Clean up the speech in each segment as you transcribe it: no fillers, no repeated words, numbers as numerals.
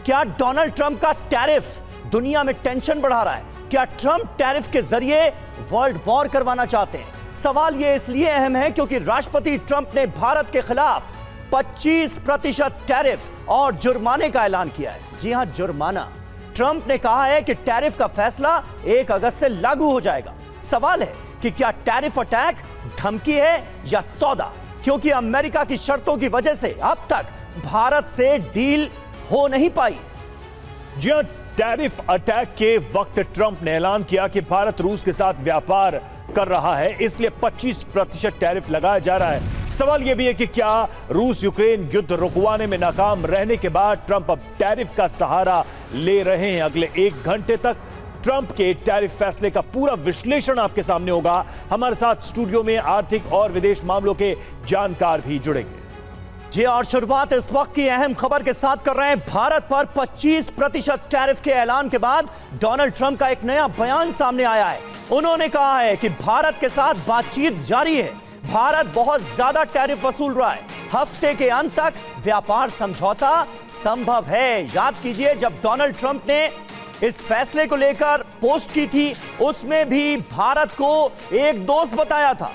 क्या Donald Trump का tariff दुनिया में टेंशन बढ़ा रहा है? क्या ट्रंप टैरिफ के जरिए वर्ल्ड वॉर करवाना चाहते हैं? सवाल यह इसलिए अहम है क्योंकि राष्ट्रपति ट्रंप ने भारत के खिलाफ 25% टैरिफ और जुर्माने का ऐलान किया है। जी हां, जुर्माना। ट्रंप ने कहा है कि टैरिफ का फैसला 1 अगस्त से लागू हो जाएगा। सवाल है कि क्या टैरिफ अटैक धमकी है या सौदा? क्योंकि अमेरिका की शर्तों की वजह से अब तक भारत से डील हो नहीं पाई। जी हां, टैरिफ अटैक के वक्त ट्रंप ने ऐलान किया कि भारत रूस के साथ व्यापार कर रहा है, इसलिए 25% टैरिफ लगाया जा रहा है। सवाल यह भी है कि क्या रूस यूक्रेन युद्ध रुकवाने में नाकाम रहने के बाद ट्रंप अब टैरिफ का सहारा ले रहे हैं? अगले 1 घंटे तक ट्रंप के टैरिफ फैसले का पूरा विश्लेषण आपके सामने होगा। हमारे साथ स्टूडियो में आर्थिक और विदेश मामलों के जानकार भी जुड़ेंगे। जी, और शुरुआत इस वक्त की अहम खबर के साथ कर रहे हैं। भारत पर 25% टैरिफ के ऐलान के बाद डोनाल्ड ट्रंप का एक नया बयान सामने आया है। उन्होंने कहा है कि भारत के साथ बातचीत जारी है। भारत बहुत ज्यादा टैरिफ वसूल रहा है। हफ्ते के अंत तक व्यापार समझौता संभव है। याद कीजिए, जब डोनाल्ड ट्रंप ने इस फैसले को लेकर पोस्ट की थी, उसमें भी भारत को एक दोस्त बताया था,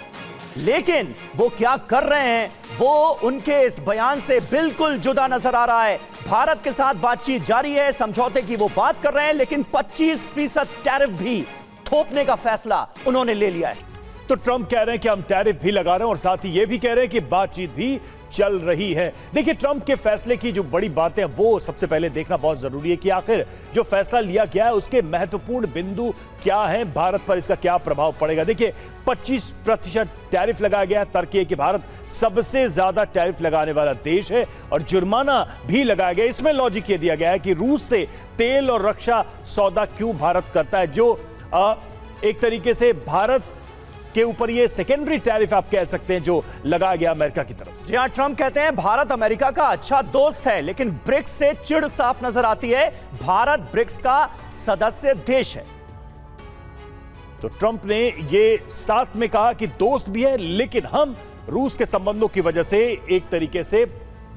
लेकिन वो क्या कर रहे हैं वो उनके इस बयान से बिल्कुल जुदा नजर आ रहा है। भारत के साथ बातचीत जारी है, समझौते की वो बात कर रहे हैं, लेकिन 25% टैरिफ भी थोपने का फैसला उन्होंने ले लिया है। तो ट्रंप कह रहे हैं कि हम टैरिफ भी लगा रहे हैं और साथ ही ये भी कह रहे हैं कि बातचीत भी चल रही है। देखिए, ट्रंप के फैसले की जो बड़ी बातें वो सबसे पहले देखना बहुत जरूरी है कि आखिर जो फैसला लिया गया है उसके महत्वपूर्ण बिंदु क्या हैं, भारत पर इसका क्या प्रभाव पड़ेगा। देखिए, 25% टैरिफ लगाया गया है। तर्क है कि भारत सबसे ज्यादा टैरिफ लगाने वाला देश है और जुर्माना भी लगाया गया। इसमें लॉजिक ये दिया गया है कि रूस से तेल और रक्षा सौदा क्यों भारत करता है, जो एक तरीके से भारत के ऊपर ये सेकेंडरी टैरिफ आप कह सकते हैं जो लगाया गया अमेरिका की तरफ से। जी हां, ट्रंप कहते हैं भारत अमेरिका का अच्छा दोस्त है, लेकिन ब्रिक्स से चिढ़ साफ नजर आती है। भारत ब्रिक्स का सदस्य देश है। तो ट्रंप ने ये साथ में कहा कि दोस्त भी है, लेकिन हम रूस के संबंधों की वजह से एक तरीके से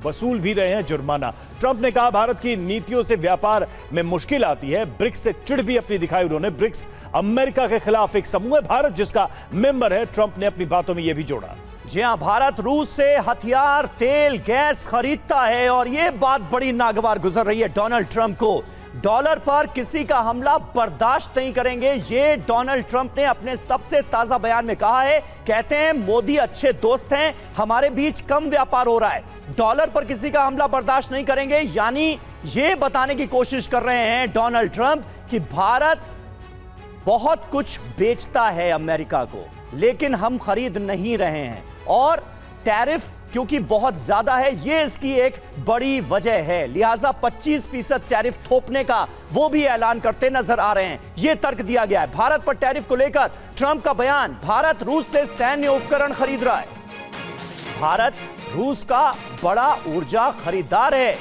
वसूल भी रहे हैं जुर्माना। ट्रंप ने कहा भारत की नीतियों से व्यापार में मुश्किल आती है। ब्रिक्स से चिढ़ भी अपनी दिखाई उन्होंने। ब्रिक्स अमेरिका के खिलाफ एक समूह है, भारत जिसका मेंबर है। ट्रंप ने अपनी बातों में यह भी जोड़ा। जी हां, भारत रूस से हथियार, तेल, गैस खरीदता है और यह बात बड़ी नागवार गुजर रही है डोनाल्ड ट्रंप को। डॉलर पर किसी का हमला बर्दाश्त नहीं करेंगे, ये डोनाल्ड ट्रंप ने अपने सबसे ताजा बयान में कहा है। कहते हैं मोदी अच्छे दोस्त हैं, हमारे बीच कम व्यापार हो रहा है, डॉलर पर किसी का हमला बर्दाश्त नहीं करेंगे। यानी ये बताने की कोशिश कर रहे हैं डोनाल्ड ट्रंप कि भारत बहुत कुछ बेचता है अमेरिका को, लेकिन हम खरीद नहीं रहे हैं। और टैरिफ क्योंकि बहुत ज्यादा है, ये इसकी एक बड़ी वजह है। लिहाजा 25% टैरिफ थोपने का वो भी ऐलान करते नजर आ रहे हैं। ये तर्क दिया गया है। भारत पर टैरिफ को लेकर ट्रंप का बयान, भारत रूस से सैन्य उपकरण खरीद रहा है। भारत रूस का बड़ा ऊर्जा खरीदार है,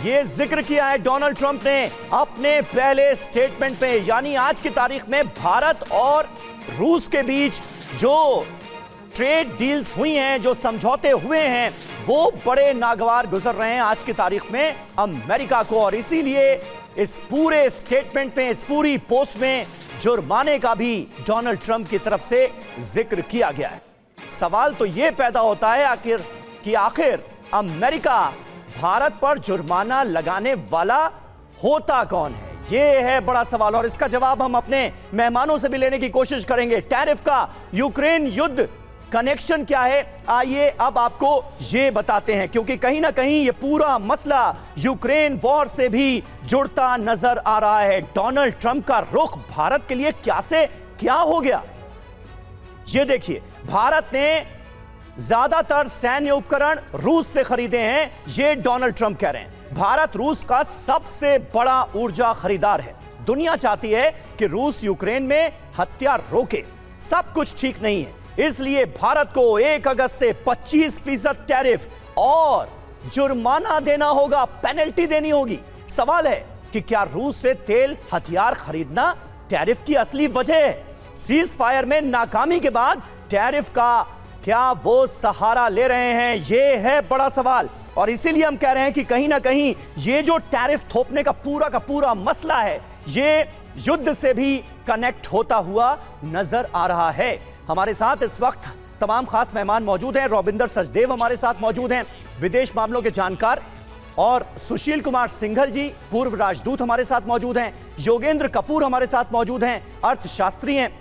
ये जिक्र किया है डोनाल्ड ट्रंप ने अपने पहले स्टेटमेंट में। यानी आज की तारीख में भारत और रूस के बीच जो ट्रेड डील्स हुई हैं, जो समझौते हुए हैं, वो बड़े नागवार गुजर रहे हैं आज की तारीख में अमेरिका को। और इसीलिए इस पूरे स्टेटमेंट में, इस पूरी पोस्ट में जुर्माने का भी डोनाल्ड ट्रंप की तरफ से जिक्र किया गया है। सवाल तो यह पैदा होता है आखिर अमेरिका भारत पर जुर्माना लगाने वाला होता कौन है? ये है बड़ा सवाल और इसका जवाब हम अपने मेहमानों से भी लेने की कोशिश करेंगे। टैरिफ का यूक्रेन युद्ध कनेक्शन क्या है, आइए अब आपको ये बताते हैं, क्योंकि कहीं ना कहीं ये पूरा मसला यूक्रेन वॉर से भी जुड़ता नजर आ रहा है। डोनाल्ड ट्रंप का रुख भारत के लिए क्या से क्या हो गया, ये देखिए। भारत ने ज्यादातर सैन्य उपकरण रूस से खरीदे हैं, ये डोनाल्ड ट्रंप कह रहे हैं। भारत रूस का सबसे बड़ा ऊर्जा खरीदार है। दुनिया चाहती है कि रूस यूक्रेन में हथियार रोके। सब कुछ ठीक नहीं है, इसलिए भारत को 1 अगस्त से 25% टैरिफ और जुर्माना देना होगा, पेनल्टी देनी होगी। सवाल है कि क्या रूस से तेल, हथियार खरीदना टैरिफ की असली वजह है? सीज फायर में नाकामी के बाद टैरिफ का क्या वो सहारा ले रहे हैं? यह है बड़ा सवाल। और इसीलिए हम कह रहे हैं कि कहीं ना कहीं ये जो टैरिफ थोपने का पूरा मसला है, ये युद्ध से भी कनेक्ट होता हुआ नजर आ रहा है। हमारे साथ इस वक्त तमाम खास मेहमान मौजूद हैं। रॉबिंदर सचदेव हमारे साथ मौजूद हैं, विदेश मामलों के जानकार, और सुशील कुमार सिंघल जी पूर्व राजदूत हमारे साथ मौजूद हैं। योगेंद्र कपूर हमारे साथ मौजूद हैं, अर्थशास्त्री हैं,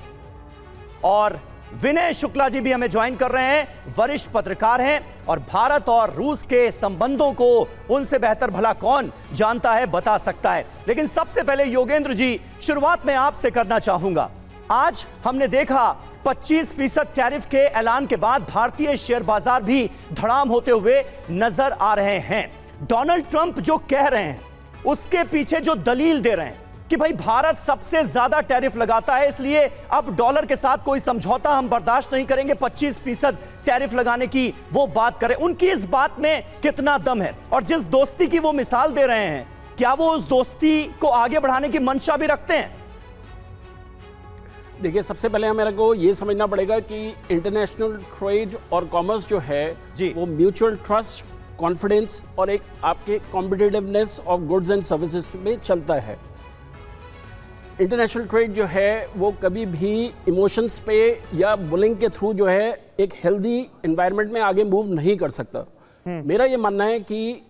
और विनय शुक्ला जी भी हमें ज्वाइन कर रहे हैं, वरिष्ठ पत्रकार हैं। और भारत और रूस के संबंधों को उनसे बेहतर भला कौन जानता है, बता सकता है। लेकिन सबसे पहले योगेंद्र जी, शुरुआत में आपसे करना चाहूंगा। आज हमने देखा 25% टैरिफ के ऐलान के बाद भारतीय शेयर बाजार भी धड़ाम होते हुए नजर आ रहे हैं। डोनाल्ड ट्रंप जो कह रहे हैं उसके पीछे जो दलील दे रहे हैं कि भाई भारत सबसे ज्यादा टैरिफ लगाता है, इसलिए अब डॉलर के साथ कोई समझौता हम बर्दाश्त नहीं करेंगे, 25% टैरिफ लगाने की वो बात करें, उनकी इस बात में कितना दम है? और जिस दोस्ती की वो मिसाल दे रहे हैं, क्या वो उस दोस्ती को आगे बढ़ाने की मंशा भी रखते हैं? देखिए, सबसे पहले मेरे को ये समझना पड़ेगा कि इंटरनेशनल ट्रेड और कॉमर्स जो है वो म्यूचुअल ट्रस्ट, कॉन्फिडेंस और एक आपके competitiveness of goods and services में चलता है। इंटरनेशनल ट्रेड जो है वो कभी भी इमोशंस पे या बुलिंग के थ्रू जो है एक हेल्दी एनवायरनमेंट में आगे मूव नहीं कर सकता। मेरा ये मानना है कि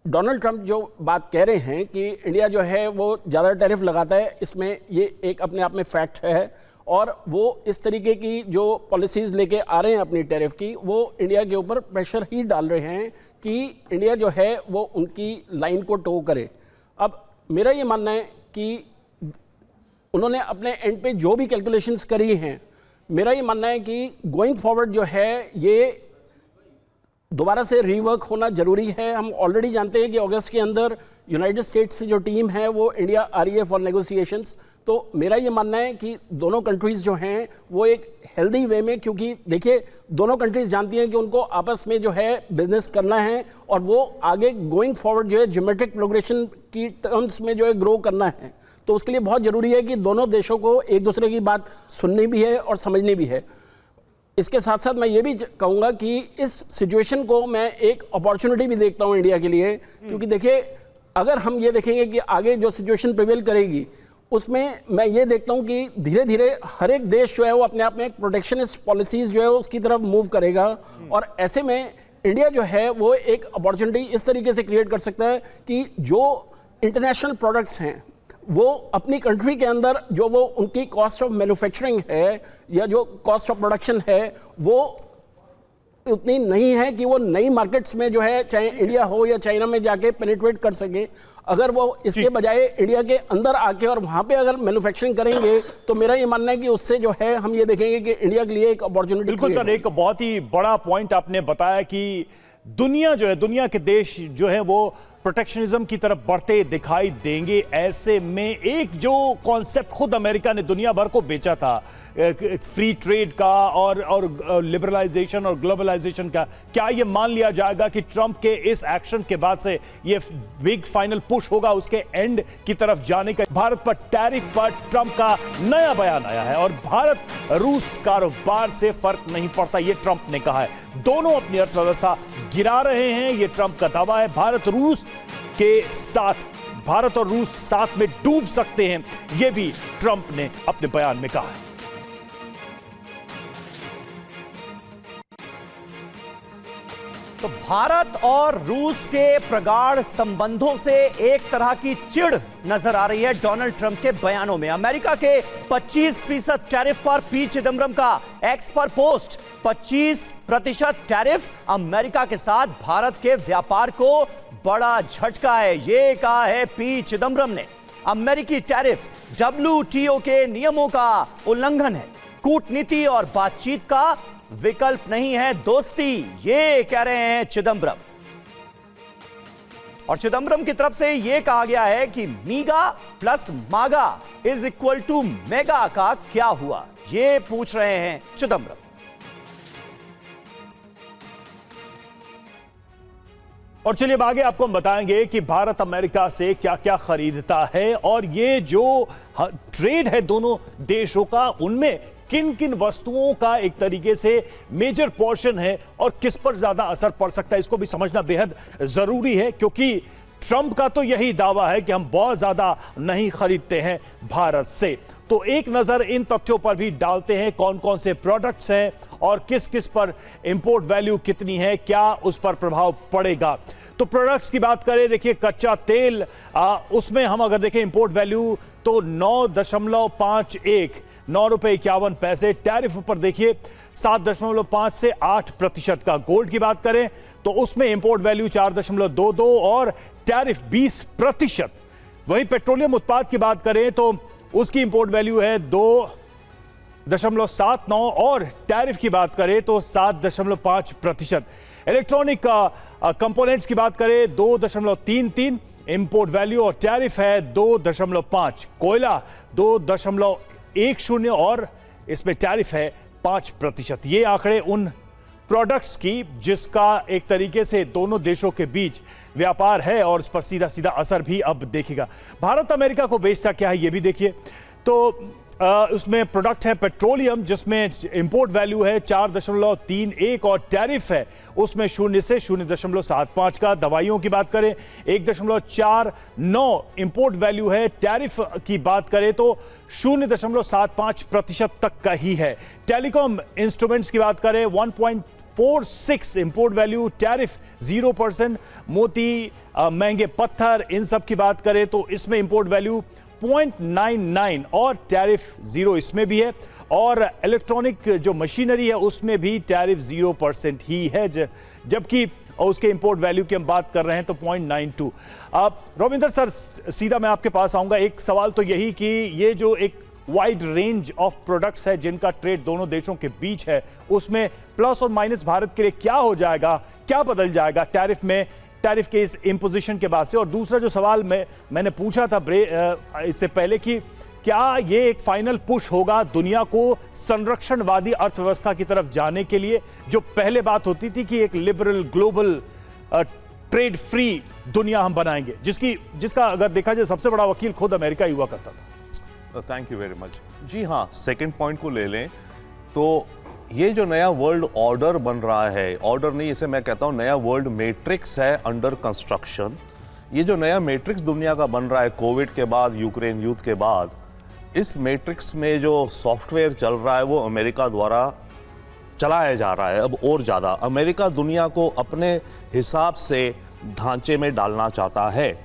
डोनाल्ड ट्रंप जो बात कह रहे हैं कि इंडिया जो है वो ज़्यादा टैरिफ लगाता है, इसमें ये एक अपने आप में फैक्ट है, और वो इस तरीके की जो पॉलिसीज़ लेके आ रहे हैं अपनी टैरिफ की, वो इंडिया के ऊपर प्रेशर ही डाल रहे हैं कि इंडिया जो है वो उनकी लाइन को टो करे। अब मेरा ये मानना है कि उन्होंने अपने एंड पे जो भी कैलकुलेशंस करी हैं, मेरा ये मानना है कि गोइंग फॉरवर्ड जो है ये दोबारा से रीवर्क होना जरूरी है। हम ऑलरेडी जानते हैं कि अगस्त के अंदर यूनाइटेड स्टेट्स से जो टीम है वो इंडिया आ रही है फॉर नेगोशिएशंस। तो मेरा ये मानना है कि दोनों कंट्रीज़ जो हैं वो एक हेल्दी वे में, क्योंकि देखिए दोनों कंट्रीज़ जानती हैं कि उनको आपस में जो है बिजनेस करना है और वो आगे गोइंग फॉरवर्ड जो है ज्योमेट्रिक प्रोग्रेशन की टर्म्स में जो है ग्रो करना है। तो उसके लिए बहुत ज़रूरी है कि दोनों देशों को एक दूसरे की बात सुननी भी है और समझनी भी है। इसके साथ साथ मैं ये भी कहूँगा कि इस सिचुएशन को मैं एक अपॉर्चुनिटी भी देखता हूँ इंडिया के लिए, क्योंकि देखिए अगर हम ये देखेंगे कि आगे जो सिचुएशन प्रिवेल करेगी, उसमें मैं ये देखता हूँ कि धीरे धीरे हर एक देश जो है वो अपने आप में एक प्रोटेक्शनिस्ट पॉलिसीज़ जो है उसकी तरफ मूव करेगा, और ऐसे में इंडिया जो है वो एक अपॉर्चुनिटी इस तरीके से क्रिएट कर सकता है कि जो इंटरनेशनल प्रोडक्ट्स हैं वो अपनी कंट्री के अंदर जो वो उनकी कॉस्ट ऑफ मैन्युफैक्चरिंग है या जो कॉस्ट ऑफ प्रोडक्शन है वो उतनी नहीं है कि वो नई मार्केट्स में जो है, चाहे इंडिया हो या चाइना में जाके पेनिट्रेट कर सके। अगर वो इसके बजाय इंडिया के अंदर आके और वहाँ पे अगर मैन्युफैक्चरिंग करेंगे, तो मेरा ये मानना है कि उससे जो है हम ये देखेंगे कि इंडिया के लिए एक अपॉर्चुनिटी। बिल्कुल सर, एक बहुत ही बड़ा पॉइंट आपने बताया कि दुनिया जो है, दुनिया के देश जो है वो प्रोटेक्शनिज्म की तरफ बढ़ते दिखाई देंगे। ऐसे में एक जो कॉन्सेप्ट खुद अमेरिका ने दुनिया भर को बेचा था, फ्री ट्रेड का और लिबरलाइजेशन और ग्लोबलाइजेशन का, क्या ये मान लिया जाएगा कि ट्रंप के इस एक्शन के बाद से ये बिग फाइनल पुश होगा उसके एंड की तरफ जाने का? भारत पर टैरिफ पर ट्रंप का नया बयान आया है और भारत रूस कारोबार से फर्क नहीं पड़ता, ये ट्रंप ने कहा है। दोनों अपनी अर्थव्यवस्था गिरा रहे हैं, ये ट्रंप का दावा है। भारत और रूस साथ में डूब सकते हैं, ये भी ट्रंप ने अपने बयान में कहा है। तो भारत और रूस के प्रगाढ़ संबंधों से एक तरह की चिढ़ नजर आ रही है डोनाल्ड ट्रंप के बयानों में। अमेरिका के 25% टैरिफ पर पी चिदम्बरम का एक्स पर पोस्ट। 25% टैरिफ अमेरिका के साथ भारत के व्यापार को बड़ा झटका है, ये कहा है पी चिदम्बरम ने। अमेरिकी टैरिफ WTO के नियमों का उल्लंघन है, कूटनीति और बातचीत का विकल्प नहीं है दोस्ती, ये कह रहे हैं चिदम्बरम। और चिदम्बरम की तरफ से यह कहा गया है कि मीगा प्लस मागा इज इक्वल टू मेगा का क्या हुआ, ये पूछ रहे हैं चिदम्बरम। और चलिए अब आगे आपको हम बताएंगे कि भारत अमेरिका से क्या क्या खरीदता है और ये जो ट्रेड है दोनों देशों का, उनमें किन किन वस्तुओं का एक तरीके से मेजर पोर्शन है और किस पर ज्यादा असर पड़ सकता है, इसको भी समझना बेहद जरूरी है, क्योंकि ट्रंप का तो यही दावा है कि हम बहुत ज्यादा नहीं खरीदते हैं भारत से। तो एक नजर इन तथ्यों पर भी डालते हैं, कौन कौन से प्रोडक्ट्स हैं और किस किस पर इंपोर्ट वैल्यू कितनी है, क्या उस पर प्रभाव पड़ेगा। तो प्रोडक्ट्स की बात करें, देखिए कच्चा तेल, उसमें हम अगर देखें इंपोर्ट वैल्यू तो 9.51, 9 रुपए 51 पैसे। टैरिफ पर देखिए 7.5 से 8% का। गोल्ड की बात करें तो उसमें इंपोर्ट वैल्यू 4.22 और टैरिफ 20%। वहीं पेट्रोलियम उत्पाद की बात करें तो उसकी इंपोर्ट वैल्यू है 2.79 और टैरिफ की बात करें तो 7.5%। इलेक्ट्रॉनिक कंपोनेंट्स की बात करें 2.33 इंपोर्ट वैल्यू और टैरिफ है 2.5। कोयला 2.10 और इसमें टैरिफ है 5%। ये आंकड़े उन प्रोडक्ट्स की जिसका एक तरीके से दोनों देशों के बीच व्यापार है और इस पर सीधा सीधा असर भी अब देखेगा। भारत अमेरिका को बेचता क्या है ये भी देखिए। तो उसमें प्रोडक्ट है पेट्रोलियम, जिसमें इंपोर्ट वैल्यू है 4.31 और टैरिफ है उसमें 0 से 0.75 का। दवाइयों की बात करें 1.49 इंपोर्ट वैल्यू है, टैरिफ की बात करें तो 0.75% तक का ही है। टेलीकॉम इंस्ट्रूमेंट्स की बात करें 1.46 इंपोर्ट वैल्यू, टैरिफ 0%। मोती, महंगे पत्थर, इन सब की बात करें तो इसमें इंपोर्ट वैल्यू 0.99 और टैरिफ 0 इसमें भी है। और इलेक्ट्रॉनिक जो मशीनरी है उसमें भी टैरिफ 0% ही है, जबकि उसके इंपोर्ट वैल्यू की हम बात कर रहे हैं तो 0.92। रविंदर सर, सीधा मैं आपके पास आऊंगा। एक सवाल तो यही कि ये जो एक वाइड रेंज ऑफ प्रोडक्ट्स है जिनका ट्रेड दोनों देशों के बीच है, उसमें प्लस और माइनस भारत के लिए क्या हो जाएगा, क्या बदल जाएगा टैरिफ में, टैरिफ के इस इंपोजिशन के बाद से। और दूसरा जो सवाल मैंने पूछा था इससे पहले कि क्या ये एक फाइनल पुश होगा दुनिया को संरक्षणवादी अर्थव्यवस्था की तरफ जाने के लिए, जो पहले बात होती थी कि एक लिबरल ग्लोबल ट्रेड फ्री दुनिया हम बनाएंगे, जिसका अगर देखा जाए सबसे बड़ा वकील खुद अमेरिका ही हुआ करता था। Thank you very much. जी हाँ, सेकंड पॉइंट को ले लें तो ये जो नया वर्ल्ड ऑर्डर बन रहा है, ऑर्डर नहीं, इसे मैं कहता हूँ नया वर्ल्ड मैट्रिक्स है अंडर कंस्ट्रक्शन। ये जो नया मैट्रिक्स दुनिया का बन रहा है कोविड के बाद, यूक्रेन युद्ध के बाद, इस मैट्रिक्स में जो सॉफ्टवेयर चल रहा है वो अमेरिका द्वारा चलाया जा रहा है। अब और ज़्यादा अमेरिका दुनिया को अपने हिसाब से ढांचे में डालना चाहता है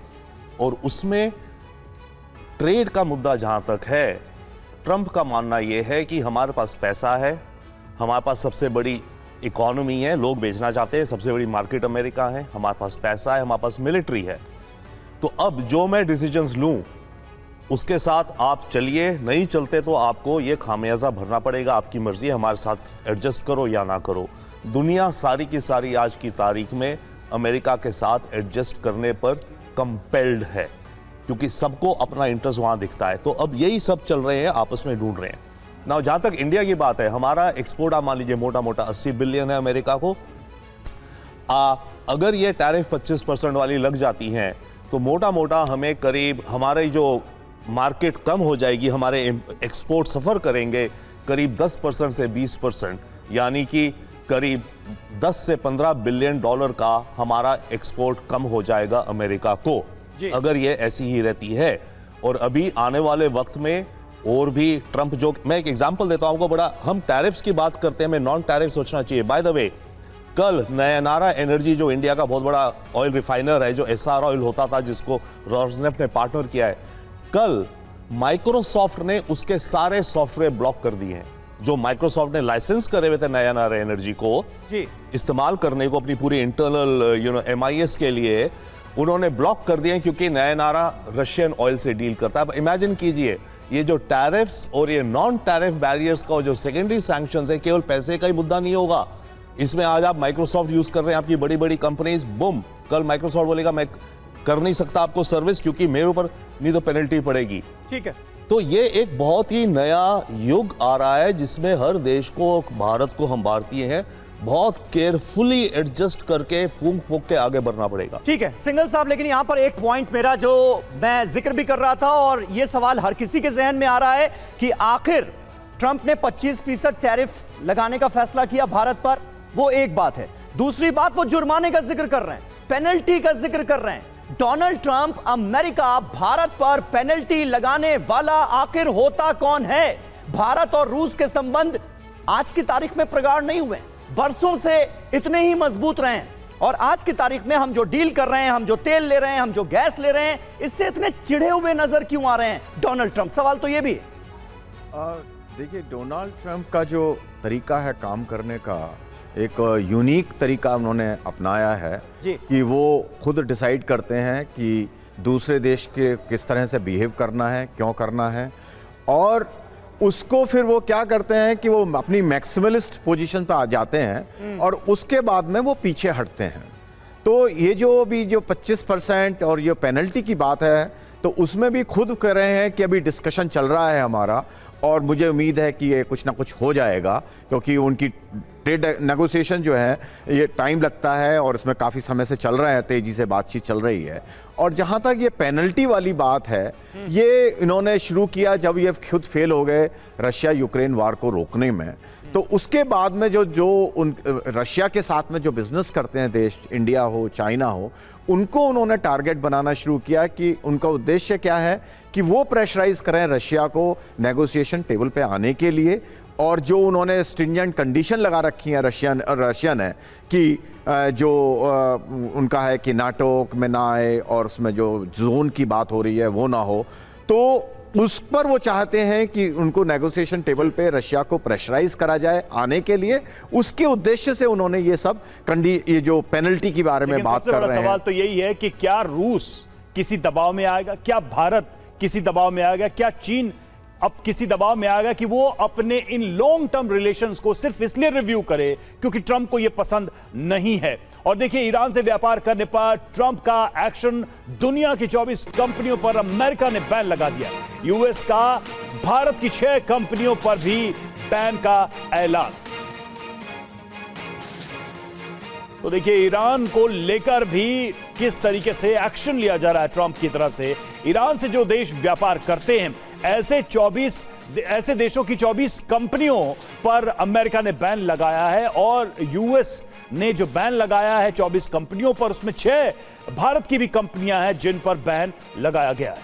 और उसमें ट्रेड का मुद्दा जहाँ तक है, ट्रंप का मानना ये है कि हमारे पास पैसा है, हमारे पास सबसे बड़ी इकोनॉमी है, लोग बेचना चाहते हैं, सबसे बड़ी मार्केट अमेरिका है, हमारे पास पैसा है, हमारे पास मिलिट्री है। तो अब जो मैं डिसीजंस लूं उसके साथ आप चलिए, नहीं चलते तो आपको ये खामियाजा भरना पड़ेगा, आपकी मर्जी है, हमारे साथ एडजस्ट करो या ना करो। दुनिया सारी की सारी आज की तारीख में अमेरिका के साथ एडजस्ट करने पर कंपेल्ड है, क्योंकि सबको अपना इंटरेस्ट वहां दिखता है। तो अब यही सब चल रहे हैं, आपस में ढूंढ रहे हैं ना। जहां तक इंडिया की बात है, हमारा एक्सपोर्ट आप मान लीजिए मोटा मोटा 80 बिलियन है अमेरिका को। अगर ये टैरिफ 25% वाली लग जाती हैं तो मोटा मोटा हमें करीब, हमारे जो मार्केट कम हो जाएगी, हमारे एक्सपोर्ट सफ़र करेंगे करीब 10% से 20%, यानी कि करीब 10 से 15 बिलियन डॉलर का हमारा एक्सपोर्ट कम हो जाएगा अमेरिका को, अगर ये ऐसी ही रहती है। और अभी आने वाले वक्त में और भी ट्रंप, जो मैं एक एग्जांपल देता हूं आपको, बड़ा हम टैरिफ्स की बात करते हैं, हमें नॉन टैरिफ सोचना चाहिए। बाय द वे, कल नयनारा एनर्जी जो इंडिया का बहुत बड़ा ऑयल रिफाइनर है, जो एसआर ऑयल होता था जिसको रोसनेफ्ट ने पार्टनर किया है, कल माइक्रोसॉफ्ट ने उसके सारे सॉफ्टवेयर ब्लॉक कर दिए हैं जो माइक्रोसॉफ्ट ने लाइसेंस करे हुए थे नयनारा एनर्जी को इस्तेमाल करने को अपनी पूरी इंटरनल MIS के लिए, उन्होंने ब्लॉक कर दिए क्योंकि नयनारा रशियन ऑयल से डील करता है। अब इमेजिन कीजिए, ये जो टैरिफ्स और ये नॉन टैरिफ बैरियर्स का जो सेकेंडरी सैंक्शंस है, केवल पैसे का ही मुद्दा नहीं होगा। इसमें आज आप माइक्रोसॉफ्ट यूज कर रहे हैं, आपकी बड़ी बड़ी कंपनीज, बुम, कल माइक्रोसॉफ्ट बोलेगा मैं कर नहीं सकता आपको सर्विस क्योंकि मेरे ऊपर नहीं तो पेनल्टी पड़ेगी। ठीक है, तो ये एक बहुत ही नया युग आ रहा है जिसमें हर देश को, भारत को, हम भारतीय हैं, बहुत केयरफुली एडजस्ट करके फूंक फूंक के आगे बढ़ना पड़ेगा। ठीक है सिंघल साहब, लेकिन यहां पर एक पॉइंट मेरा जो मैं जिक्र भी कर रहा था और यह सवाल हर किसी के जहन में आ रहा है कि आखिर ट्रंप ने 25% टैरिफ लगाने का फैसला किया भारत पर, वो एक बात है। दूसरी बात, वो जुर्माने का जिक्र कर रहे हैं, पेनल्टी का जिक्र कर रहे हैं। डोनाल्ड ट्रंप, अमेरिका भारत पर पेनल्टी लगाने वाला आखिर होता कौन है? भारत और रूस के संबंध आज की तारीख में प्रगाढ़ नहीं हुए, बरसों से इतने ही मजबूत रहे हैं, और आज की तारीख में हम जो डील कर रहे हैं, हम जो तेल ले रहे हैं, हम जो गैस ले रहे हैं, इससे इतने चिढ़े हुए नजर क्यों आ रहे हैं डोनाल्ड ट्रंप? सवाल तो ये भी है। देखिए, डोनाल्ड ट्रंप का जो तरीका है काम करने का, एक यूनिक तरीका उन्होंने अपनाया है कि वो खुद डिसाइड करते हैं कि दूसरे देश के किस तरह से बिहेव करना है, क्यों करना है, और उसको फिर वो क्या करते हैं कि वो अपनी मैक्सिमलिस्ट पोजीशन पे आ जाते हैं और उसके बाद में वो पीछे हटते हैं। तो ये जो भी जो 25% और ये पेनल्टी की बात है, तो उसमें भी खुद कह रहे हैं कि अभी डिस्कशन चल रहा है हमारा, और मुझे उम्मीद है कि ये कुछ ना कुछ हो जाएगा, क्योंकि उनकी ट्रेड नेगोशिएशन जो है ये टाइम लगता है और इसमें काफ़ी समय से चल रहा है, तेज़ी से बातचीत चल रही है। और जहाँ तक ये पेनल्टी वाली बात है, ये इन्होंने शुरू किया जब ये खुद फेल हो गए रशिया यूक्रेन वार को रोकने में। तो उसके बाद में जो उन रशिया के साथ में जो बिजनेस करते हैं देश, इंडिया हो चाइना हो, उनको उन्होंने टारगेट बनाना शुरू किया कि उनका उद्देश्य क्या है कि वो प्रेशराइज करें रशिया को नेगोशिएशन टेबल पे आने के लिए। और जो उन्होंने स्ट्रिंजेंट कंडीशन लगा रखी है रशियन है कि जो उनका है कि नाटो में ना आए और उसमें जो जोन की बात हो रही है वो ना हो, तो उस पर वो चाहते हैं कि उनको नेगोशिएशन टेबल पे रशिया को प्रेशराइज करा जाए आने के लिए। उसके उद्देश्य से उन्होंने ये सब ये जो पेनल्टी के बारे में बात कर रहे हैं। सवाल तो यही है कि क्या रूस किसी दबाव में आएगा, क्या भारत किसी दबाव में आएगा, क्या चीन अब किसी दबाव में आएगा कि वो अपने इन लॉन्ग टर्म रिलेशंस को सिर्फ इसलिए रिव्यू करे क्योंकि ट्रंप को ये पसंद नहीं है। और देखिए, ईरान से व्यापार करने पर ट्रंप का एक्शन, दुनिया की 24 कंपनियों पर अमेरिका ने बैन लगा दिया। यूएस का भारत की 6 कंपनियों पर भी बैन का ऐलान। तो देखिए, ईरान को लेकर भी किस तरीके से एक्शन लिया जा रहा है ट्रंप की तरफ से। ईरान से जो देश व्यापार करते हैं, ऐसे देशों की 24 कंपनियों पर अमेरिका ने बैन लगाया है, और यूएस ने जो बैन लगाया है 24 कंपनियों पर, उसमें 6 भारत की भी कंपनियां हैं जिन पर बैन लगाया गया है।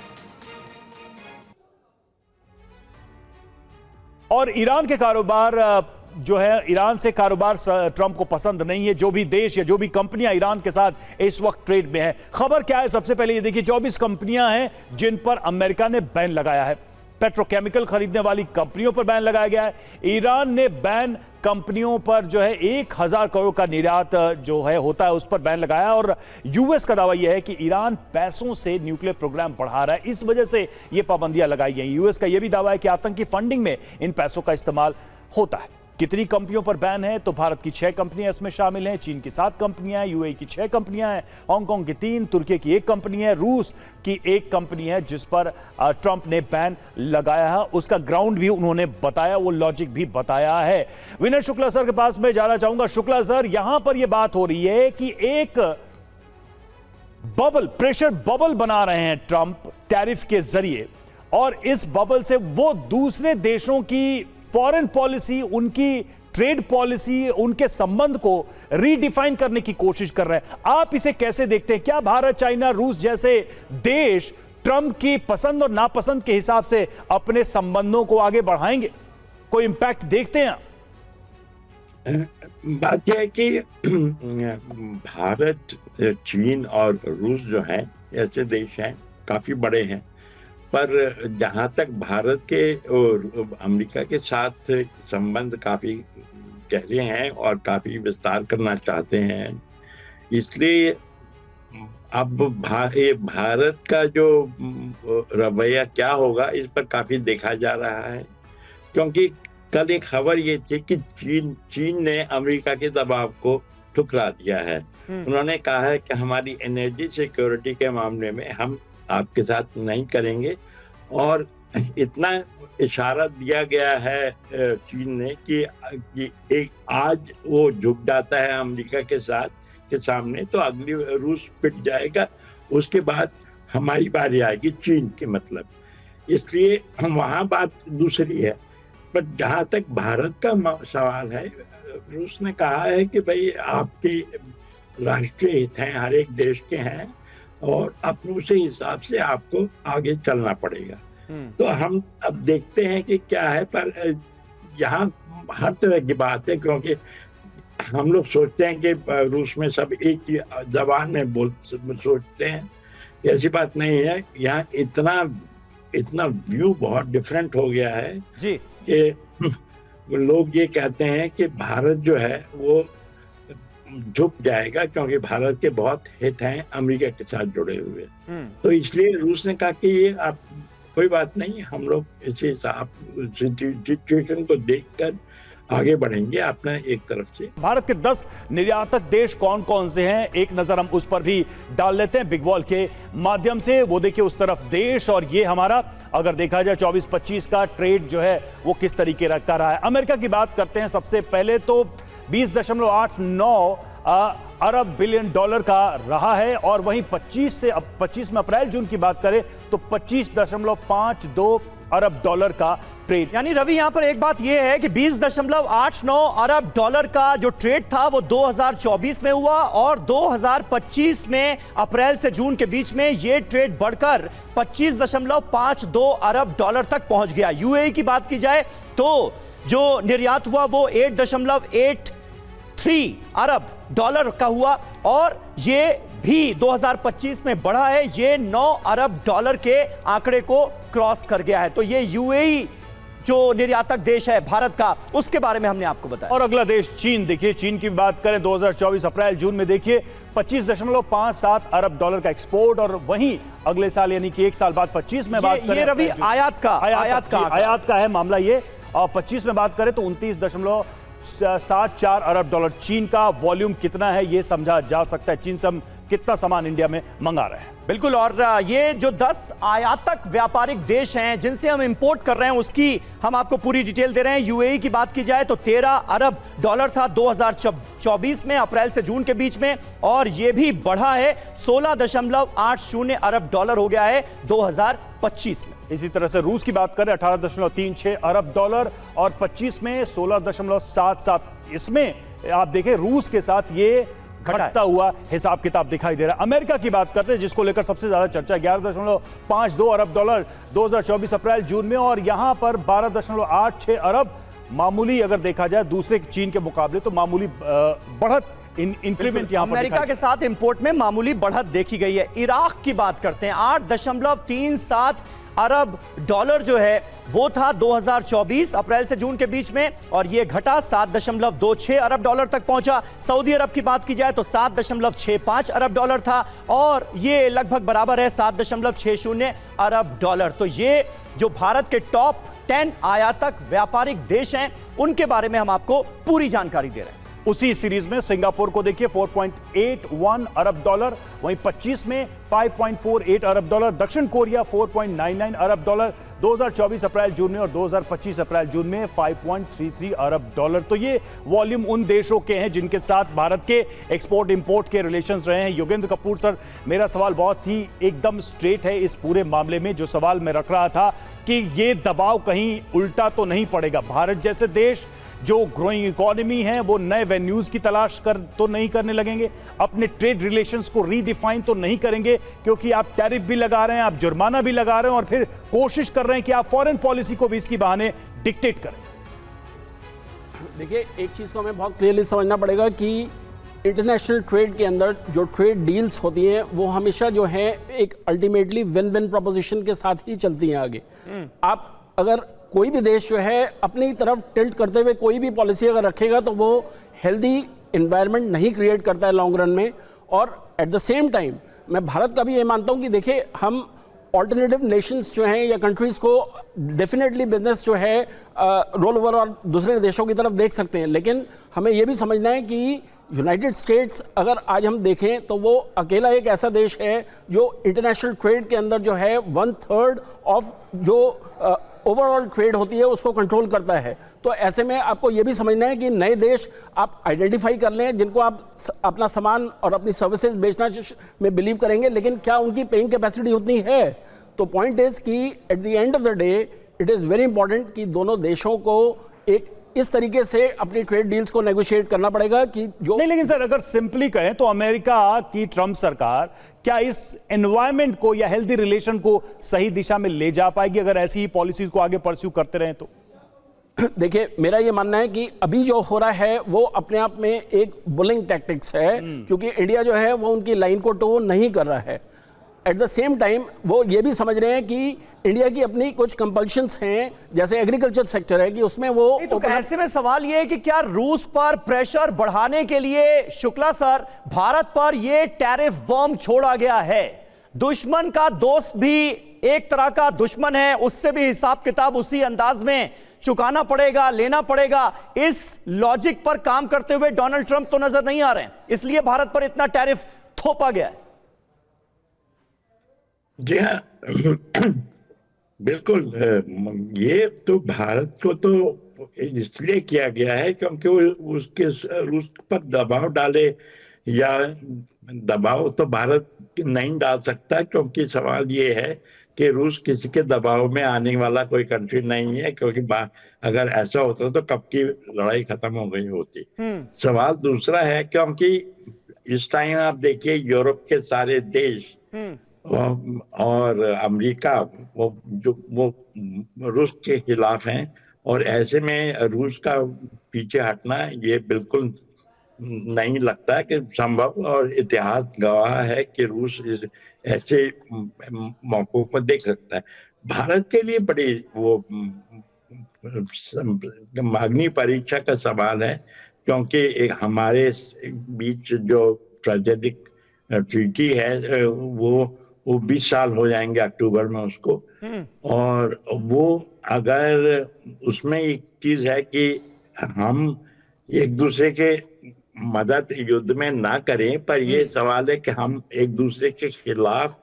और ईरान के कारोबार जो है, ईरान से कारोबार ट्रंप को पसंद नहीं है। जो भी देश या जो भी कंपनियां ईरान के साथ इस वक्त ट्रेड में है, खबर क्या है? सबसे पहले ये देखिए, 24 कंपनियां हैं जिन पर अमेरिका ने बैन लगाया है। पेट्रोकेमिकल खरीदने वाली कंपनियों पर बैन लगाया गया है। ईरान ने बैन कंपनियों पर जो है 1000 करोड़ का निर्यात जो है होता है, उस पर बैन लगाया। और यूएस का दावा यह है कि ईरान पैसों से न्यूक्लियर प्रोग्राम बढ़ा रहा है, इस वजह से यह पाबंदियां लगाई गई। यूएस का यह भी दावा है कि आतंकी फंडिंग में इन पैसों का इस्तेमाल होता है। कितनी कंपनियों पर बैन है? तो भारत की 6 कंपनियां इसमें शामिल हैं, चीन की 7 कंपनियां हैं, यूएई की 6 कंपनियां हैं, हांगकांग की 3, तुर्की की 1 कंपनी है, रूस की 1 कंपनी है जिस पर ट्रंप ने बैन लगाया है। उसका ग्राउंड भी उन्होंने बताया, वो लॉजिक भी बताया है। विनय शुक्ला सर के पास मैं जाना चाहूंगा। शुक्ला सर, यहां पर यह बात हो रही है कि एक बबल, प्रेशर बबल बना रहे हैं ट्रंप टैरिफ के जरिए, और इस बबल से वो दूसरे देशों की फॉरेन पॉलिसी, उनकी ट्रेड पॉलिसी, उनके संबंध को रीडिफाइन करने की कोशिश कर रहे हैं। आप इसे कैसे देखते हैं? क्या भारत, चाइना, रूस जैसे देश ट्रंप की पसंद और नापसंद के हिसाब से अपने संबंधों को आगे बढ़ाएंगे? कोई इंपैक्ट देखते हैं? बात यह है कि भारत, चीन और रूस जो हैं, ऐसे देश हैं, काफी बड़े हैं, पर जहाँ तक भारत के और अमेरिका के साथ संबंध काफी गहरे हैं और काफी विस्तार करना चाहते हैं, इसलिए अब भारत का जो रवैया क्या होगा इस पर काफी देखा जा रहा है। क्योंकि कल एक खबर ये थी कि चीन ने अमेरिका के दबाव को ठुकरा दिया है। उन्होंने कहा है कि हमारी एनर्जी सिक्योरिटी के मामले में हम आपके साथ नहीं करेंगे, और इतना इशारा दिया गया है चीन ने कि एक आज वो झुक जाता है अमेरिका के साथ के सामने तो अगली रूस पिट जाएगा, उसके बाद हमारी बारी आएगी चीन के, मतलब। इसलिए वहाँ बात दूसरी है। पर जहां तक भारत का सवाल है, रूस ने कहा है कि भाई आपके राष्ट्रीय हित हैं, हर एक देश के हैं, और अपने उसी हिसाब से आपको आगे चलना पड़ेगा। तो हम अब देखते हैं कि क्या है, पर यहाँ हर तरह की बात है, क्योंकि हम लोग सोचते हैं कि रूस में सब एक ही जबान में सोचते हैं, ऐसी बात नहीं है। यहाँ इतना व्यू बहुत डिफरेंट हो गया है जी कि लोग ये कहते हैं कि भारत जो है वो झुक जाएगा, क्योंकि भारत के बहुत हित हैं अमेरिका के साथ जुड़े हुए। तो इसलिए रूस ने कहा कि ये आप कोई बात नहीं, हम लोग इसी सिचुएशन को देखकर आगे बढ़ेंगे अपना एक तरफ से। भारत के 10 निर्यातक देश कौन कौन से हैं, एक नजर हम उस पर भी डाल लेते हैं बिग वॉल के माध्यम से। वो देखिए उस तरफ देश, और ये हमारा अगर देखा जाए 24-25 का ट्रेड जो है वो किस तरीके का रहा है। अमेरिका की बात करते हैं सबसे पहले, तो 20.89 अरब बिलियन डॉलर का रहा है, और वहीं 25 में अप्रैल जून की बात करें तो 25.52 अरब डॉलर का ट्रेड। यानी रवि यहां पर एक बात यह है कि 20.89 अरब डॉलर का जो ट्रेड था वो 2024 में हुआ, और 2025 में अप्रैल से जून के बीच में ये ट्रेड बढ़कर 25.52 अरब डॉलर तक पहुंच गया। यूएई की बात की जाए तो जो निर्यात हुआ वो 8.83 अरब डॉलर का हुआ, और ये भी 2025 में बढ़ा है, ये 9 अरब डॉलर के आंकड़े को क्रॉस कर गया है। तो ये यूएई जो निर्यातक देश है भारत का, उसके बारे में हमने आपको बताया। और अगला देश चीन, देखिए चीन की बात करें 2024 अप्रैल जून में देखिए 25.57 अरब डॉलर का एक्सपोर्ट, और वहीं अगले साल यानी कि एक साल बाद 25 में बात करें, ये रवि आयात का है मामला ये, और 25 में बात करें तो 29.74 अरब डॉलर। चीन का वॉल्यूम कितना है ये समझा जा सकता है, चीन से हम कितना सामान इंडिया में मंगा रहे हैं। बिल्कुल, और ये जो 10 आयातक व्यापारिक देश हैं जिनसे हम इंपोर्ट कर रहे हैं उसकी हम आपको पूरी डिटेल दे रहे हैं। यूएई की बात की जाए तो 13 अरब डॉलर था 2024 में अप्रैल से जून के बीच में, और ये भी बढ़ा है 16.80 अरब डॉलर हो गया है 2025 में। इसी तरह से रूस की बात करें 18.36 अरब डॉलर, और 25 में 16.77। इसमें आप देखें रूस के साथ ये घटता हुआ हिसाब किताब दिखाई दे रहा है। अमेरिका की बात करते हैं जिसको लेकर सबसे ज्यादा चर्चा, 11.52 अरब डॉलर 2024 अप्रैल जून में, और यहां पर 12.86 अरब, मामूली अगर देखा जाए दूसरे चीन के मुकाबले तो मामूली बढ़त इंक्रीमेंट यहां पर अमेरिका के साथ इंपोर्ट में मामूली बढ़त देखी गई है। इराक की बात करते हैं, 8.37 अरब डॉलर जो है वो था 2024 अप्रैल से जून के बीच में, और ये घटा 7.26 अरब डॉलर तक पहुंचा। सऊदी अरब की बात की जाए तो 7.65 अरब डॉलर था, और ये लगभग बराबर है 7.60 अरब डॉलर। तो ये जो भारत के टॉप 10 आयातक व्यापारिक देश हैं उनके बारे में हम आपको पूरी जानकारी दे रहे हैं। उसी सीरीज में सिंगापुर को देखिए 4.81 अरब डॉलर, वहीं 25 में 5.48 अरब डॉलर, दक्षिण कोरिया 4.99 अरब डॉलर 2024 अप्रैल जून में, और 2025 अप्रैल जून में 5.33 अरब डॉलर। तो ये वॉल्यूम उन देशों के हैं जिनके साथ भारत के एक्सपोर्ट इंपोर्ट के रिलेशंस रहे हैं। योगेंद्र कपूर सर, मेरा सवाल बहुत ही एकदम स्ट्रेट है इस पूरे मामले में। जो सवाल मैं रख रहा था कि ये दबाव कहीं उल्टा तो नहीं पड़ेगा, भारत जैसे देश जो ग्रोइंग इकोनॉमी है वो नए वेन्यूज की तलाश तो नहीं करने लगेंगे, अपने ट्रेड रिलेशंस को रीडिफाइन तो नहीं करेंगे, क्योंकि आप टैरिफ भी लगा रहे हैं, आप जुर्माना भी लगा रहे हैं, और फिर कोशिश कर रहे हैं कि आप फॉरेन पॉलिसी को भी इसकी बहाने डिक्टेट करें। देखिए, एक चीज को हमें बहुत क्लियरली समझना पड़ेगा कि इंटरनेशनल ट्रेड के अंदर जो ट्रेड डील्स होती हैं वो हमेशा जो है एक अल्टीमेटली विन विन प्रोपोजिशन के साथ ही चलती हैं आगे। आप अगर कोई भी देश जो है अपनी तरफ टिल्ट करते हुए कोई भी पॉलिसी अगर रखेगा तो वो हेल्दी एनवायरनमेंट नहीं क्रिएट करता है लॉन्ग रन में। और एट द सेम टाइम मैं भारत का भी ये मानता हूँ कि देखिए, हम ऑल्टरनेटिव नेशंस जो हैं या कंट्रीज़ को डेफिनेटली बिजनेस जो है रोल ओवर और दूसरे देशों की तरफ देख सकते हैं, लेकिन हमें ये भी समझना है कि यूनाइटेड स्टेट्स अगर आज हम देखें तो वो अकेला एक ऐसा देश है जो इंटरनेशनल ट्रेड के अंदर जो है 1/3 ऑफ जो ओवरऑल ट्रेड होती है उसको कंट्रोल करता है। तो ऐसे में आपको ये भी समझना है कि नए देश आप आइडेंटिफाई कर लें जिनको आप अपना सामान और अपनी सर्विसेज बेचना में बिलीव करेंगे, लेकिन क्या उनकी पेइंग कैपेसिटी उतनी है? तो पॉइंट इज कि at the end of the day it is very important कि दोनों देशों को एक इस तरीके से अपनी ट्रेड डील्स को नेगोशिएट करना पड़ेगा कि जो नहीं, लेकिन सर अगर सिंपली कहें तो अमेरिका की ट्रंप सरकार क्या इस एनवायरनमेंट को या हेल्दी रिलेशन को सही दिशा में ले जा पाएगी अगर ऐसी ही पॉलिसीज को आगे परस्यू करते रहें तो? देखिए, मेरा ये मानना है कि अभी जो हो रहा है वो अपने आप में एक बुलिंग टैक्टिक्स है, क्योंकि इंडिया जो है वो उनकी लाइन को टो नहीं कर रहा है। एट द सेम टाइम वो ये भी समझ रहे हैं कि इंडिया की अपनी कुछ कंपल्शंस हैं, जैसे एग्रीकल्चर सेक्टर है, कि उसमें वो तो ऐसे में सवाल ये है कि क्या रूस पर प्रेशर बढ़ाने के लिए शुक्ला सर भारत पर ये टैरिफ बॉम्ब छोड़ा गया है? दुश्मन का दोस्त भी एक तरह का दुश्मन है, उससे भी हिसाब किताब उसी अंदाज में चुकाना पड़ेगा, लेना पड़ेगा। इस लॉजिक पर काम करते हुए डोनाल्ड ट्रंप तो नजर नहीं आ रहे हैं, इसलिए भारत पर इतना टैरिफ थोपा गया है। जी हाँ, बिल्कुल। ये तो भारत को तो इसलिए किया गया है क्योंकि वो उसके रूस पर दबाव डाले, या दबाव तो भारत नहीं डाल सकता, क्योंकि सवाल ये है कि रूस किसी के दबाव में आने वाला कोई कंट्री नहीं है, क्योंकि अगर ऐसा होता तो कब की लड़ाई खत्म हो गई होती। सवाल दूसरा है, क्योंकि इस टाइम आप देखिए यूरोप के सारे देश और अमेरिका वो रूस के खिलाफ हैं, और ऐसे में रूस का पीछे हटना ये बिल्कुल नहीं लगता है कि संभव, और इतिहास गवाह है कि रूस ऐसे मौकों पर देख सकता है। भारत के लिए बड़ी वो अग्नि परीक्षा का सवाल है, क्योंकि एक हमारे बीच जो स्ट्रेटेजिक ट्रीटी है वो 20 साल हो जाएंगे अक्टूबर में उसको, और वो अगर उसमें एक चीज है कि हम एक दूसरे के मदद युद्ध में ना करें, पर ये सवाल है कि हम एक दूसरे के खिलाफ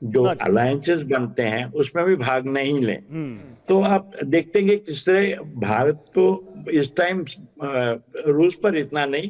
जो अलायंसेस बनते हैं उसमें भी भाग नहीं लें। तो आप देखते हैं कि किस तरह भारत को इस टाइम रूस पर इतना नहीं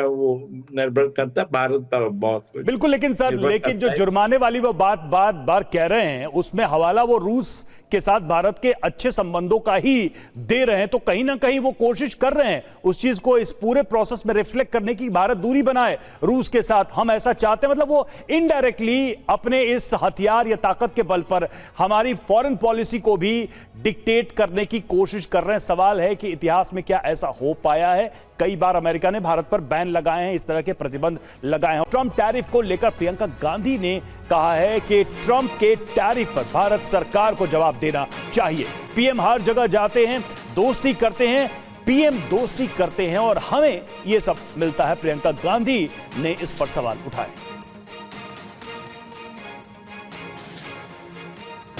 वो निर्भर करता, भारत पर बहुत कुछ। बिल्कुल, लेकिन सर लेकिन जो जुर्माने वाली वो बात बार कह रहे हैं उसमें हवाला वो रूस के साथ भारत के अच्छे संबंधों का ही दे रहे हैं, तो कहीं ना कहीं वो कोशिश कर रहे हैं उस चीज को इस पूरे प्रोसेस में रिफ्लेक्ट करने की, भारत दूरी बनाए रूस के साथ, हम ऐसा चाहते हैं। मतलब वो इनडायरेक्टली अपने इस हथियार या ताकत के बल पर हमारी फॉरेन पॉलिसी को भी डिक्टेट करने की कोशिश कर रहे हैं। सवाल है कि इतिहास में क्या ऐसा हो पाया है? कई बार अमेरिका ने भारत पर बैन लगाए हैं, इस तरह के प्रतिबंध लगाए हैं। ट्रंप टैरिफ को लेकर प्रियंका गांधी ने कहा है कि ट्रंप के टैरिफ पर भारत सरकार को जवाब देना चाहिए। पीएम हर जगह जाते हैं, दोस्ती करते हैं, पीएम दोस्ती करते हैं और हमें यह सब मिलता है। प्रियंका गांधी ने इस पर सवाल उठाए।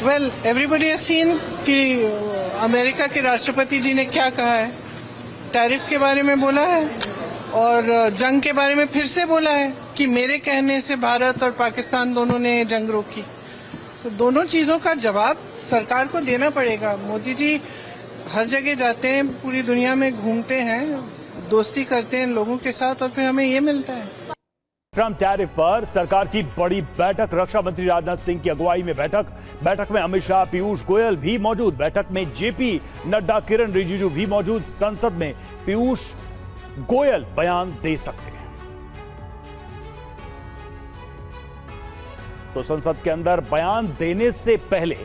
वेल, एवरीबडी हैज सीन कि अमेरिका के राष्ट्रपति जी ने क्या कहा है, टैरिफ के बारे में बोला है और जंग के बारे में फिर से बोला है कि मेरे कहने से भारत और पाकिस्तान दोनों ने जंग रोकी। तो दोनों चीजों का जवाब सरकार को देना पड़ेगा। मोदी जी हर जगह जाते हैं, पूरी दुनिया में घूमते हैं, दोस्ती करते हैं लोगों के साथ और फिर हमें ये मिलता है। ट्रंप टैरिफ पर सरकार की बड़ी बैठक, रक्षा मंत्री राजनाथ सिंह की अगुवाई में बैठक में अमित शाह, पीयूष गोयल भी मौजूद, बैठक में जेपी नड्डा, किरण रिजिजू भी मौजूद। संसद में पीयूष गोयल बयान दे सकते हैं। तो संसद के अंदर बयान देने से पहले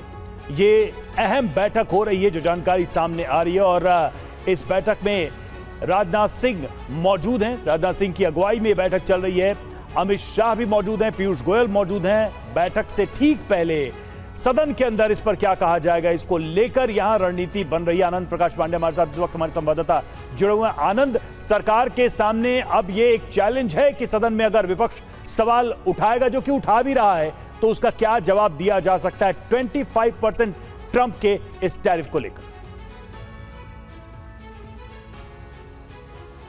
ये अहम बैठक हो रही है जो जानकारी सामने आ रही है, और इस बैठक में राजनाथ सिंह मौजूद हैं। राजनाथ सिंह की अगुवाई में बैठक चल रही है। अमित शाह भी मौजूद हैं, पीयूष गोयल मौजूद हैं। बैठक से ठीक पहले सदन के अंदर इस पर क्या कहा जाएगा, इसको लेकर यहां रणनीति बन रही है। आनंद प्रकाश पांडे हमारे साथ इस वक्त हमारे संवाददाता जुड़े हुए हैं। आनंद, सरकार के सामने अब ये एक चैलेंज है कि सदन में अगर विपक्ष सवाल उठाएगा, जो कि उठा भी रहा है, तो उसका क्या जवाब दिया जा सकता है 25% ट्रंप के इस टैरिफ को लेकर?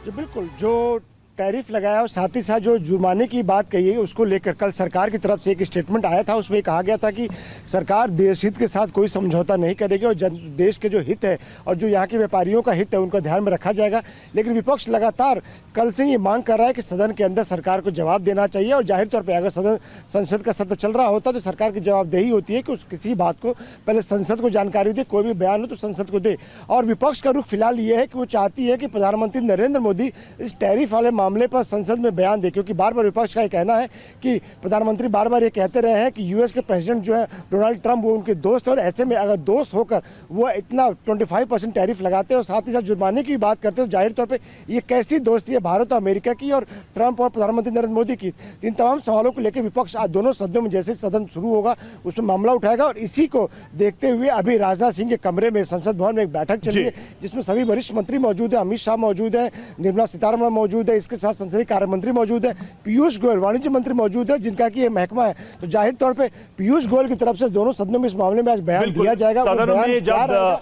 जी बिल्कुल, जो टैरिफ लगाया और साथ ही साथ जो जुर्माने की बात कही है उसको लेकर कल सरकार की तरफ से एक स्टेटमेंट आया था। उसमें कहा गया था कि सरकार देश हित के साथ कोई समझौता नहीं करेगी और देश के जो हित है और जो यहाँ के व्यापारियों का हित है उनको ध्यान में रखा जाएगा। लेकिन विपक्ष लगातार कल से ये मांग कर रहा है कि सदन के अंदर सरकार को जवाब देना चाहिए और जाहिर तौर पर अगर संसद का सत्र चल रहा होता तो सरकार की जवाबदेही होती है कि उस किसी बात को पहले संसद को जानकारी दे, कोई भी बयान हो तो संसद को दे। और विपक्ष का रुख फिलहाल ये है कि वो चाहती है कि प्रधानमंत्री नरेंद्र मोदी इस टैरिफ वाले मामले पर संसद में बयान दे, क्योंकि बार बार विपक्ष का ये कहना है कि प्रधानमंत्री बार बार ये कहते रहे हैं कि यूएस के प्रेसिडेंट जो है डोनाल्ड ट्रंप वो उनके दोस्त है और ऐसे में अगर दोस्त होकर वो इतना 25% टैरिफ लगाते हैं और साथ ही साथ जुर्माने की बात करते हैं तो जाहिर तौर पर ये कैसी दोस्ती है भारत और अमेरिका की और ट्रंप और प्रधानमंत्री नरेंद्र मोदी की। इन तमाम सवालों को लेकर विपक्ष आज दोनों सदनों में जैसे सदन शुरू होगा उसमें मामला उठाएगा और इसी को देखते हुए अभी राजनाथ सिंह के कमरे में संसद भवन में एक बैठक चली है जिसमें सभी वरिष्ठ मंत्री मौजूद है, अमित शाह मौजूद है, निर्मला सीतारमण मौजूद है, इसके साथ संसदीय कार्य मंत्री मौजूद है, पीयूष गोयल वाणिज्य मंत्री मौजूद है जिनका कि ये महकमा है। तो जाहिर तौर पे पीयूष गोयल की तरफ से दोनों सदनों में इस मामले में आज बयान दिया जाएगा। सदन में जब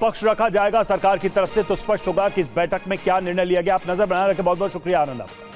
पक्ष रखा जाएगा सरकार की तरफ से तो स्पष्ट होगा कि इस बैठक में क्या निर्णय लिया गया। आप नजर बनाए रखें। बहुत बहुत शुक्रिया आनंद आपका।